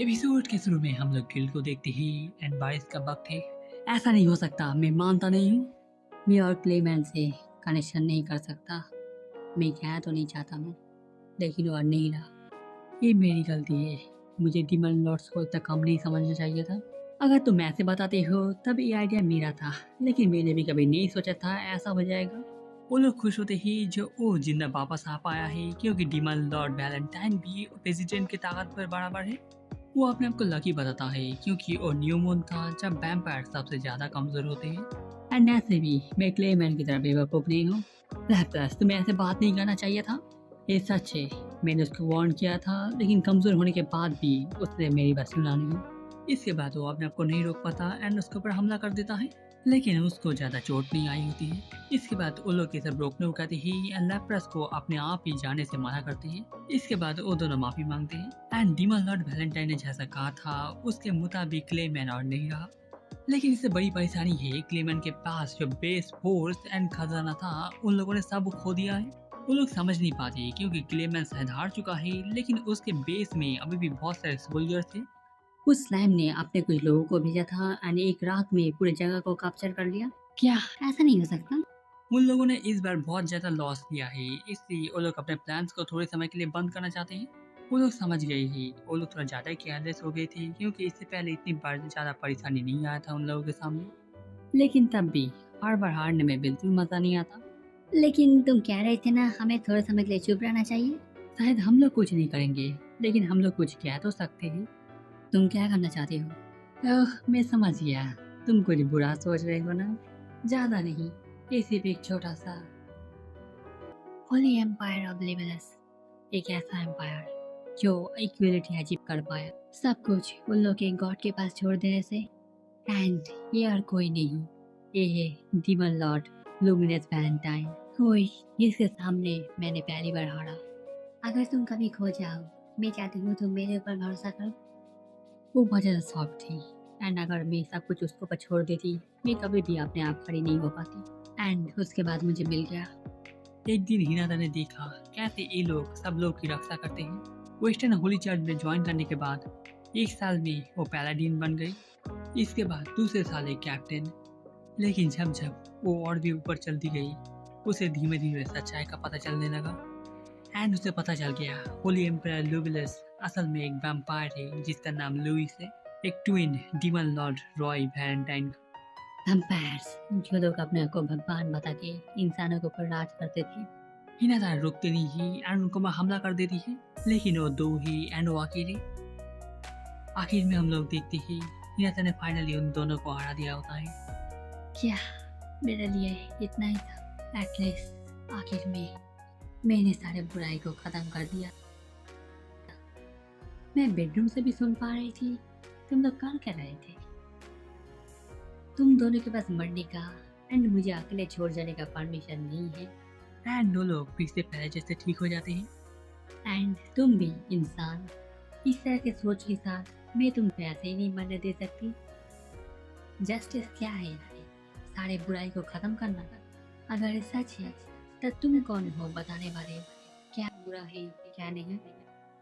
Episode के शुरू में हम लोग गिल को देखते ही एंड बारिश का वक्त है। ऐसा नहीं हो सकता, मैं मानता नहीं हूँ। मैं और क्लेमैन से कनेक्शन नहीं कर सकता। मैं कहना तो नहीं चाहता मैं, लेकिन वो नहीं रहा। ये मेरी गलती है। मुझे डिमन लॉर्ड्स को इतना कम नहीं समझना चाहिए था। अगर तुम ऐसे बताते हो तब ये आइडिया मेरा था, लेकिन मैंने भी कभी नहीं सोचा था ऐसा हो जाएगा। वो लोग खुश होते ही जो वो जिंदा वापस आ पाया है, क्योंकि डिमन लॉर्ड वैलेंटाइन भी प्रेसिडेंट की ताकत पर बराबर है। वो अपने आप को लकी बताता है, क्योंकि वो न्यू मून था जब वैम्पायर सबसे ज्यादा कमजोर होते हैं। एंड ऐसे भी मैं क्लेमैन की तरह बेवकूफ नहीं हूँ। प्लस तुम्हें ऐसे बात नहीं करना चाहिए था। ये सच है, मैंने उसको वार्न किया था, लेकिन कमजोर होने के बाद भी उसने मेरी बात सुना नहीं। इसके बाद वो अपने आप को नहीं रोक पाता एंड उसके ऊपर हमला कर देता है, लेकिन उसको ज्यादा चोट नहीं आई होती है। इसके बाद वो लोग ये सब रोकने उठाते ही एंड लेप्रस को अपने आप ही जाने से मना करते हैं। इसके बाद वो दोनों माफी मांगते हैं एंड डीमन लॉर्ड वैलेंटाइन ने जैसा कहा था उसके मुताबिक क्लेमैन और नहीं रहा। लेकिन इससे बड़ी परेशानी है, क्लेमैन के पास जो बेस फोर्स एंड खजाना था उन लोगों ने सब खो दिया है। वो लोग समझ नहीं पाते क्योंकि क्लेमैन शायद हार चुका है, लेकिन उसके बेस में अभी भी बहुत सारे सोल्जर्स थे। उस स्लैम ने अपने कुछ लोगों को भेजा था और एक रात में पूरी जगह को कैप्चर कर लिया। क्या ऐसा नहीं हो सकता? उन लोगों ने इस बार बहुत ज्यादा लॉस लिया है, इसलिए वो लोग अपने प्लान्स को थोड़े समय के लिए बंद करना चाहते हैं। वो लोग समझ गए ही, वो लोग थोड़ा ज्यादा केयरलेस हो गए थे, क्योंकि इससे पहले इतनी बार ज्यादा परेशानी नहीं आया था उन लोगों के सामने। लेकिन तब भी हर बार हारने में बिल्कुल मजा नहीं आता। लेकिन तुम कह रहे थे ना हमें थोड़े समय के लिए चुप रहना चाहिए। शायद हम लोग कुछ नहीं करेंगे, लेकिन हम लोग कुछ कह तो सकते हैं। तुम क्या करना चाहते हो? मैं समझ गया, तुम कुछ बुरा सोच रहे हो ना। ज्यादा नहीं, ये सिर्फ एक छोटा सा होली एम्पायर ऑफ लिबरस, एक ऐसा एम्पायर जो इक्विलिटी अचीव कर पाया, सब कुछ उन लोग के गॉड के पास छोड़ देने से। एंड ये और कोई नहीं, ये है डीमन लॉर्ड लुमिनस वैलेंटाइन, कोई जिसके सामने मैंने पहली बार हारा। अगर तुम कभी खो जाओ, मैं चाहती हूँ तुम मेरे ऊपर भरोसा करो। वो बहुत ज़्यादा सॉफ्ट थी, एंड अगर मैं सब कुछ उसको पर छोड़ देती, मैं कभी भी अपने आप खड़ी नहीं हो पाती। एंड उसके बाद मुझे मिल गया। एक दिन हिनाता ने देखा कैसे ये लोग सब लोग की रक्षा करते हैं। वेस्टर्न होली चर्च में ज्वाइन करने के बाद एक साल में वो पैलाडीन बन गई। इसके बाद दूसरे साल एक कैप्टन। लेकिन जब जब वो और भी ऊपर चलती गई, उसे धीमे धीमे सच्चाई का पता चलने लगा। एंड उसे पता चल गया होली एम्पायर लुबिलस असल में एक वैम्पायर है जिसका नाम लुइस है, एक twin demon Lord Roy Valentine. Vampires जो लोग अपने आप को भगवान बता के इंसानों के ऊपर राज करते थे। हिनाता रुकते नहीं ही एंड उनको हमला कर देती है, लेकिन वो दो ही एंड वो अकेले। आखिर में हम लोग देखते ही हिनाता ने फाइनली उन दोनों को हरा दिया होता है। क्या मेरे लिए इतना ही था? एटलीस्ट आखिर में मैंने सारे बुराई को खत्म कर दिया। मैं बेडरूम से भी सुन पा रही थी तुम लोग कहाँ कर रहे थे। तुम दोनों के पास मरने का एंड मुझे अकेले छोड़ जाने का परमिशन नहीं है। एंड दो लोग फिर से पहले जैसे ठीक हो जाते हैं। एंड तुम भी इंसान, इस तरह के सोच के साथ मैं तुमको ऐसे ही नहीं मरने दे सकती। जस्टिस क्या है यार? सारे बुराई को खत्म करना। अगर ये सच है तो तुम कौन हो बताने वाले क्या बुरा है क्या नहीं?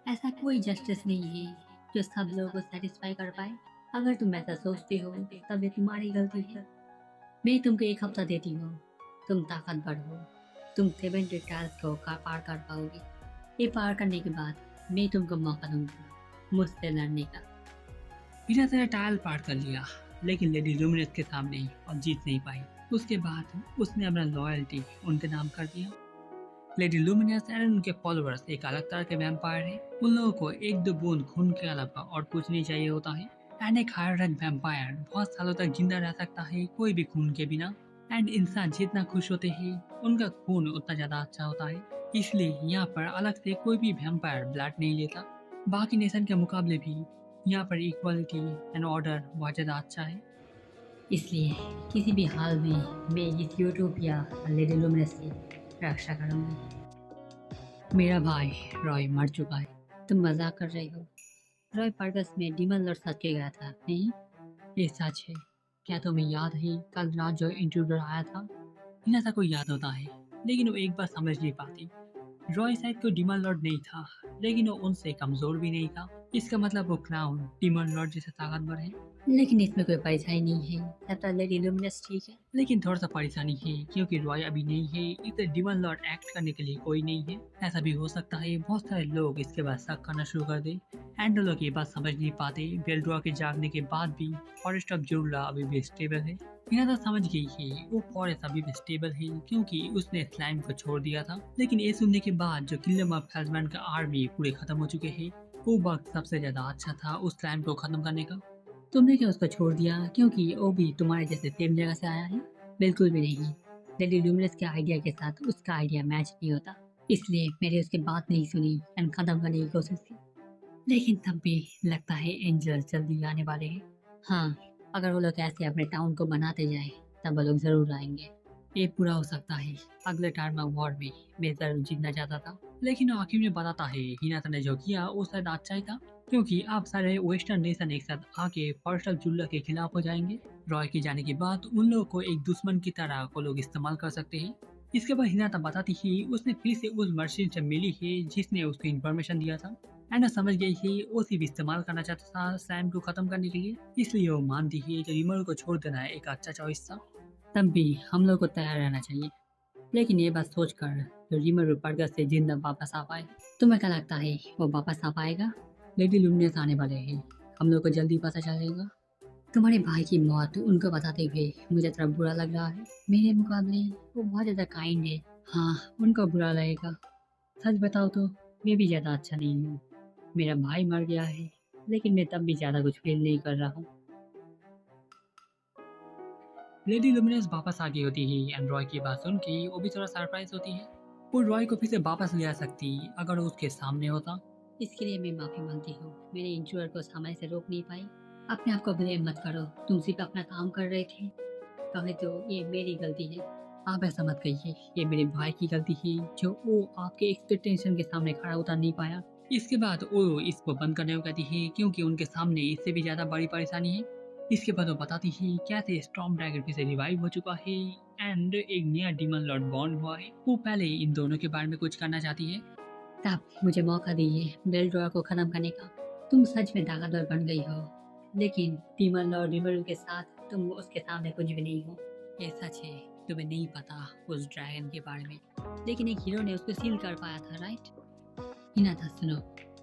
ऐसा कोई जस्टिस नहीं है जो सब लोगों को सेटिस्फाई कर पाए। अगर तुम ऐसा सोचते हो तब ये तुम्हारी गलती है। मैं तुमको एक हफ्ता देती हूँ, तुम ताकतवर हो, तुम 70 टास्क को पार कर पाओगी। ये पार करने के बाद मैं तुमको मौका दूंगा मुझसे लड़ने का। बिना तेरा टायल पार कर लिया, लेकिन लेडी लुमिनस के सामने और जीत नहीं पाई। उसके बाद उसने अपना लॉयल्टी उनके नाम कर दिया। लेडी लुमिनस एंड उनके फॉलोअर्स एक अलग तरह के वैम्पायर हैं। उन लोगों को एक दो बूंद खून के अलावा और कुछ नहीं चाहिए होता है। एंड एक हायर रैंक वैम्पायर बहुत सालों तक जिंदा रह सकता है कोई भी खून के बिना। एंड इंसान जितना खुश होते हैं उनका खून उतना ज्यादा अच्छा होता है। इसलिए यहाँ पर अलग से कोई भी वैम्पायर ब्लड नहीं लेता। बाकी नेशन के मुकाबले भी यहाँ पर इक्वालिटी एंड ऑर्डर बहुत ज्यादा अच्छा है। इसलिए किसी भी हाल में मैं इस यूटोपिया लेडी लुमिनस की रक्षा करूंगी। मेरा भाई रॉय मर चुका है। तुम मजाक कर रहे हो? रॉय पर्गस में डीमन लॉर्ड साथ के गया था, नहीं? ये सच है। क्या तुम्हें याद है कल रात जो इंट्रूडर आया था? हिनाता को याद होता है, लेकिन वो एक बार समझ नहीं पाती। रॉय शायद कोई डीमन लॉर्ड नहीं था, लेकिन वो उनसे कमजोर भी नहीं था। इसका मतलब वो क्लाउन डीमन लॉर्ड जैसे ताकतवर है। लेकिन इसमें कोई परेशानी नहीं है, तब तक लेडी लुमिनस ठीक है। लेकिन थोड़ा सा परेशानी है क्योंकि रॉय अभी नहीं है, इसे डीमन लॉर्ड एक्ट करने के लिए कोई नहीं है। ऐसा भी हो सकता है बहुत सारे लोग इसके बाद शक करना शुरू कर दे। एंड लोग ये बात समझ नहीं पाते बेल्ड्रॉ के जागने के बाद भी फॉरेस्ट ऑफ जुरला अभी भी स्टेबल है। हिना तो समझ गई है वो फॉरेस्ट अभी भी स्टेबल है क्योंकि उसने स्लाइम को छोड़ दिया था। लेकिन ये सुनने के बाद जो किंगडम ऑफ हेल्समैन का आर्मी पूरे खत्म हो चुके हैं, वो वक्त सबसे ज्यादा अच्छा था उस स्लाइम को खत्म करने का। तुमने क्या उसको छोड़ दिया क्योंकि वो भी तुम्हारे जैसे सेम जगह से आया है? बिल्कुल भी नहीं। लेडी लुमिनस के आइडिया के साथ उसका आइडिया मैच नहीं होता, इसलिए मैंने उसकी बात नहीं सुनी एंड खत्म करने की कोशिश की। लेकिन तब भी लगता है एंजल जल्दी आने वाले हैं। हाँ, अगर वो लोग ऐसे अपने टाउन को बनाते जाए तब वो लोग जरूर आएंगे। ये पूरा हो सकता है अगले टाइम वॉर में मैं जरूर जीतना चाहता था। लेकिन आखिर में बताता है हिनाता ने जो किया वो शायद अच्छा ही था क्योंकि अब सारे वेस्टर्न नेशन एक साथ आके फर्स्ट ऑफ जुल्ला के खिलाफ हो जाएंगे। रॉय के जाने के बाद उन लोगों को एक दुश्मन की तरह वो लोग इस्तेमाल कर सकते हैं। इसके बाद हिनाता बताती है उसने फिर से उस मर्चेंट से मिली है जिसने उसको इन्फॉर्मेशन दिया था। एंड समझ गई कि वो सिर्फ इस्तेमाल करना चाहता था सैम को खत्म करने के लिए, इसलिए वो मानती है कि रिमर को छोड़ देना एक अच्छा चॉइस था। तब भी हम लोग को तैयार रहना चाहिए। लेकिन ये बात सोचकर जो रिमर बर्गर से जिंदा वापस आ पाए, तुम्हें क्या लगता है वो वापस आ पाएगा? लेडी लुमिनस आने वाले हैं, हम लोग को जल्दी पता चलेगा। तुम्हारे भाई की मौत उनको बताते हुए मुझे थोड़ा बुरा लग रहा है। मेरे मुकाबले वो बहुत ज़्यादा काइंड है। हाँ, उनको बुरा लगेगा। सच बताओ तो मैं भी ज़्यादा अच्छा नहीं हूँ। मेरा भाई मर गया है, लेकिन मैं तब भी ज़्यादा कुछ फील नहीं कर रहा हूँ। लेडी लुमिनस वापस आ गई होती है एंड रॉय की बात सुन के वो भी थोड़ा सरप्राइज होती है। वो रॉय को फिर से वापस ले आ सकती अगर वो उसके सामने होता। इसके लिए मैं माफी मांगती हूँ, मैंने इंट्रूडर को सामने से रोक नहीं पाई। अपने आप को ब्लेम मत करो, तुम सिर्फ अपना काम कर रहे थे। कहे तो ये मेरी गलती है। आप ऐसा मत कहिए, ये मेरे भाई की गलती है जो वो आपके एक्सपेक्टेशन के सामने खड़ा उतर नहीं पाया। इसके बाद वो इसको बंद करने को कहती है क्योंकि उनके सामने इससे भी ज्यादा बड़ी परेशानी है। इसके बाद वो बताती है कैसे स्टॉर्म ड्रैगन फिर से रिवाइव हो चुका है एंड एक नया डीमन लॉर्ड बॉर्न हुआ है। वो पहले इन दोनों के बारे में कुछ करना चाहती है। तब मुझे मौका दीजिए बेल्ड्रॉ को खत्म करने का। तुम सच में ताकतवर बन गई हो, लेकिन डीमन लॉर्ड रिमरू के साथ तुम उसके सामने कुछ भी नहीं हो। ये सच है, तुम्हें नहीं पता उस ड्रैगन के बारे में, लेकिन एक हीरो ने उसको सील कर पाया था, राइट? हिना था, सुनो,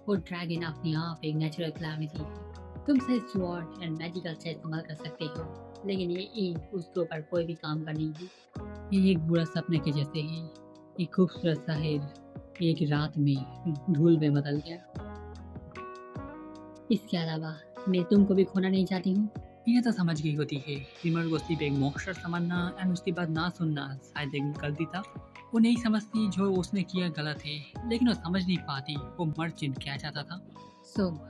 वो ड्रैगन अपने आप एक नेचुरल क्लैमिटी है। तुम से स्वॉर्ड एंड मैजिकल से इस्तेमाल कर सकते हो, लेकिन ये एक उसके ऊपर कोई भी काम का नहीं है। ये एक बुरा सपने के जैसे है। एक खूबसूरत शहर एक रात में धूल में बदल गया। इसके अलावा मैं तुमको भी खोना नहीं चाहती हूँ। यह तो समझ गई होती है रिमर को सिर्फ एक मॉन्स्टर समझना एंड उसकी बात ना सुनना शायद एक गलती था। वो नहीं समझती जो उसने किया गलत है, लेकिन वो समझ नहीं पाती वो मर्चेंट क्या चाहता था।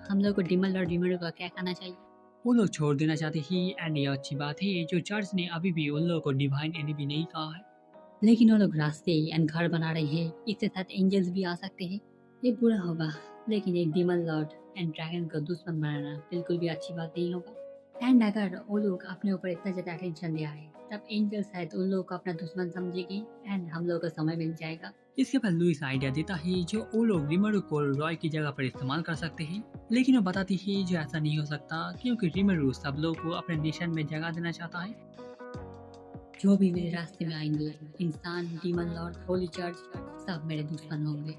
हम लोग को डिमल और डिमर का क्या करना चाहिए? वो लोग छोड़ देना चाहते ही एंड ये अच्छी बात है जो चर्च ने अभी भी उन लोगों को डिवाइन एनिमी नहीं कहा है। लेकिन वो लोग रास्ते एंड घर बना रहे हैं, इसके साथ एंजल्स भी आ सकते हैं। ये बुरा होगा, लेकिन एक डीमन लॉर्ड एंड ड्रैगन को दुश्मन बनाना बिल्कुल भी अच्छी बात नहीं होगा। एंड अगर वो लोग अपने ऊपर इतना ज़्यादा अटेंशन ले आए तब एंजल शायद उन लोगों को अपना दुश्मन समझेगी एंड हम लोगों को समय मिल जाएगा। इसके बाद लुइस आइडिया देता है जो वो लोग रिमरू को रॉय की जगह पर इस्तेमाल कर सकते हैं, लेकिन वो बताती है जो ऐसा नहीं हो सकता क्योंकि रिमरू सब लोग को अपने नेशन में जगह देना चाहता है। जो भी मेरे रास्ते में आएंगे, इंसान, डीमन लॉर्ड, होली चर्च, सब मेरे दुश्मन होंगे।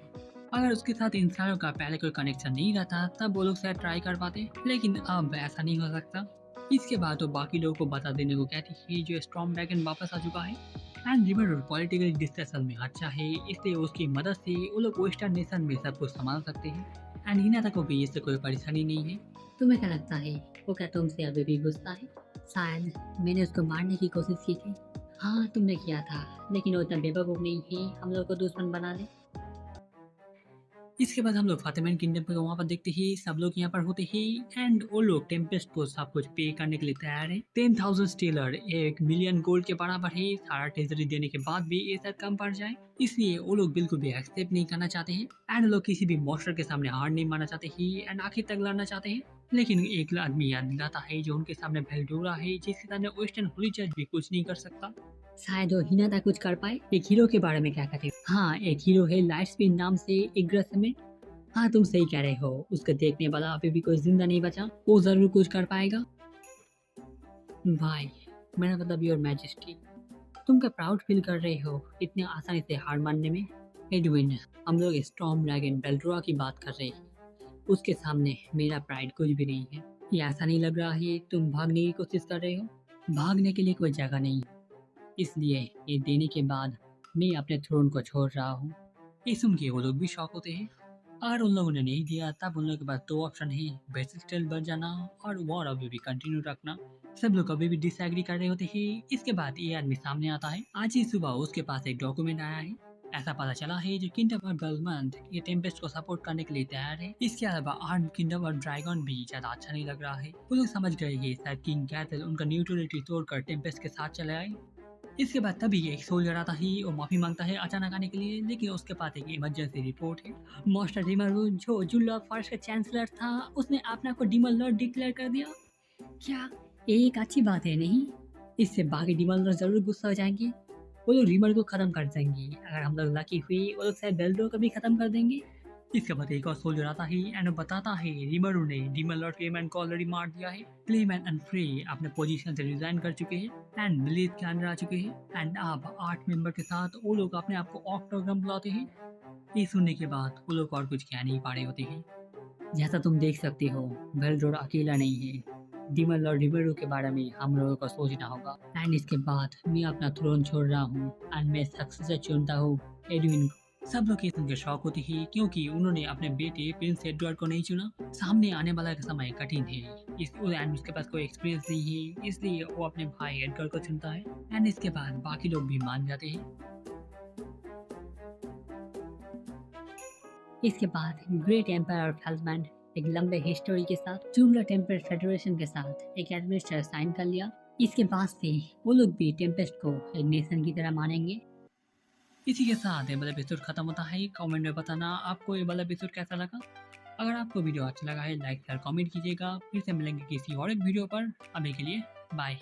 अगर उसके साथ इंसानों का पहले कोई कनेक्शन नहीं रहता तब वो लोग शायद ट्राई कर पाते, लेकिन अब ऐसा नहीं हो सकता। इसके बाद वो बाकी लोगों को बता देने को कहती है जो स्टॉर्म ड्रैगन वापस आ चुका है एंड रिवर पॉलिटिकल डिस्कशन में अच्छा है, इसलिए उसकी मदद से वो लोग वेस्टर्न नेशन में सब कुछ संभाल सकते हैं एंड हिना तक को भी इससे कोई परेशानी नहीं है। तुम्हें क्या लगता है वो क्या तुमसे अभी भी गुस्सा है? शायद मैंने उसको मारने की कोशिश की थी। हाँ, तुमने किया था, लेकिन वो इतना बेवकूफ नहीं है हम लोग को दुश्मन बना दे। इसके बाद हम लोग फातिमैन किंगडम पे वहाँ पर देखते ही सब लोग यहाँ पर होते ही एंड वो लोग टेम्पेस्ट को सब कुछ पे करने के लिए तैयार है। 10,000 स्टेलर 1 मिलियन गोल्ड के बराबर है। सारा ट्रेजरी देने के बाद भी ये शायद कम पड़ जाए, इसलिए वो लोग बिल्कुल भी एक्सेप्ट नहीं करना चाहते हैं एंड लोग किसी भी मॉन्स्टर के सामने हार नहीं मानना चाहते ही एंड आखिर तक लड़ना चाहते हैं। लेकिन एक आदमी याद दिलाता है जो उनके सामने भेल्डोरा है जिसके सामने वेस्टर्न होली चर्च भी कुछ नहीं कर सकता। शायद वो हिनाता कुछ कर पाए। एक हीरो के बारे में क्या कहते हैं? हाँ, एक हीरो है लाइट स्पिन नाम से एक ग्रह में। हाँ तुम सही कह रहे हो, उसको देखने वाला अभी भी कोई जिंदा नहीं बचा, वो जरूर कुछ कर पाएगा। भाई, मेरा मतलब योर मैजेस्टी, तुम क्या प्राउड फील कर रहे हो इतने आसानी से हार मानने में? एडविन, हम लोग स्टॉर्म ड्रैगन बेल्ड्रोआ की बात कर रहे हैं, उसके सामने मेरा प्राइड कुछ भी नहीं है। ये ऐसा नहीं लग रहा है तुम भागने की कोशिश कर रहे हो? भागने के लिए कोई जगह नहीं, इसलिए ये देने के बाद मैं अपने थ्रोन को छोड़ रहा हूँ। ये सुन के वो लोग भी शॉक होते हैं। अगर उन लोगों ने नहीं दिया तब उन लोगों के पास दो ऑप्शन है, बेसिक टेल बच जाना और वॉर अभी भी कंटिन्यू रखना। सब लोग अभी भी डिसएग्री कर रहे होते हैं। इसके बाद ये आदमी सामने आता है। आज ही सुबह उसके पास एक डॉक्यूमेंट आया है। ऐसा पता चला है जो किंगडम और बेलमंट ये टेम्पेस्ट को सपोर्ट करने के लिए तैयार है। इसके अलावा आर्म किंगडम और ड्रैगन भी ज्यादा अच्छा नहीं लग रहा है। वो लोग समझ गए हैं शायद किंग कैथल उनका न्यूट्रलिटी तोड़कर टेम्पेस्ट के साथ चले आए। इसके बाद तभी एक सोल्जर आता है और माफी मांगता है अचानक आने के लिए, लेकिन उसके पास एक इमरजेंसी रिपोर्ट है। मास्टर डिमर जो जुल्ला फर्स्ट का चांसलर था, उसने अपने आप को डिमर लॉर्ड डिक्लेयर कर दिया। क्या ये एक अच्छी बात है नहीं? इससे बाकी डिमर लॉर्ड जरूर गुस्सा हो जाएंगे। वो लोग रिमर को खत्म कर देंगे। अगर हम लोग लकी हुई वो लोग शायद बेल्ड्रो को भी खत्म कर देंगे। इसके बाद एक और सोल्जर आता है एंड बताता है रिमरू ने डीमन लॉर्ड क्लेमैन को ऑलरेडी मार दिया है। क्लेमैन एंड फ्रे अपने पोजीशन से रिजाइन कर चुके हैं एंड ब्लेज के अंदर आ चुके हैं एंड अब 8 मेंबर के साथ वो लोग अपने आप को ऑक्टोग्राम बुलाते हैं। ये सुनने के बाद वो लोग और कुछ कह नहीं पा रहे होते हैं। जैसा तुम देख सकते हो, बेल्ड्रोर अकेला नहीं है। डीमन लॉर्ड रिबेरो के बारे में हम लोगों को सोचना होगा। एंड इसके बाद मैं अपना थ्रोन छोड़ रहा हूँ एंड मैं सक्सेसर चुनता हूँ एडविन को। सब लोग ये सुनकर शौक होती है क्योंकि उन्होंने अपने बेटे प्रिंस एडवर्ड को नहीं चुना। सामने आने वाला समय कठिन है, एंड उसके पास कोई एक्सपीरियंस नहीं है, इसलिए वो अपने भाई एडगर को चुनता है। एंड इसके बाद बाकी लोग भी मान जाते हैं। इसके बाद ग्रेट एम्पायर ऑफ हेल्समैन एक लंबे हिस्टोरी के साथ जूमला टेम्पल फेडरेशन के साथ एक एडमिनिस्ट्रेटर साइन कर लिया। इसके बाद से वो लोग भी टेम्पेस्ट को एक नेशन की तरह मानेंगे। इसी के साथ ये वाला एपिसोड खत्म होता है। कमेंट में बताना आपको ये वाला एपिसोड कैसा लगा। अगर आपको वीडियो अच्छा लगा है लाइक शेयर कमेंट कीजिएगा। फिर से मिलेंगे किसी और एक वीडियो पर। अभी के लिए बाय।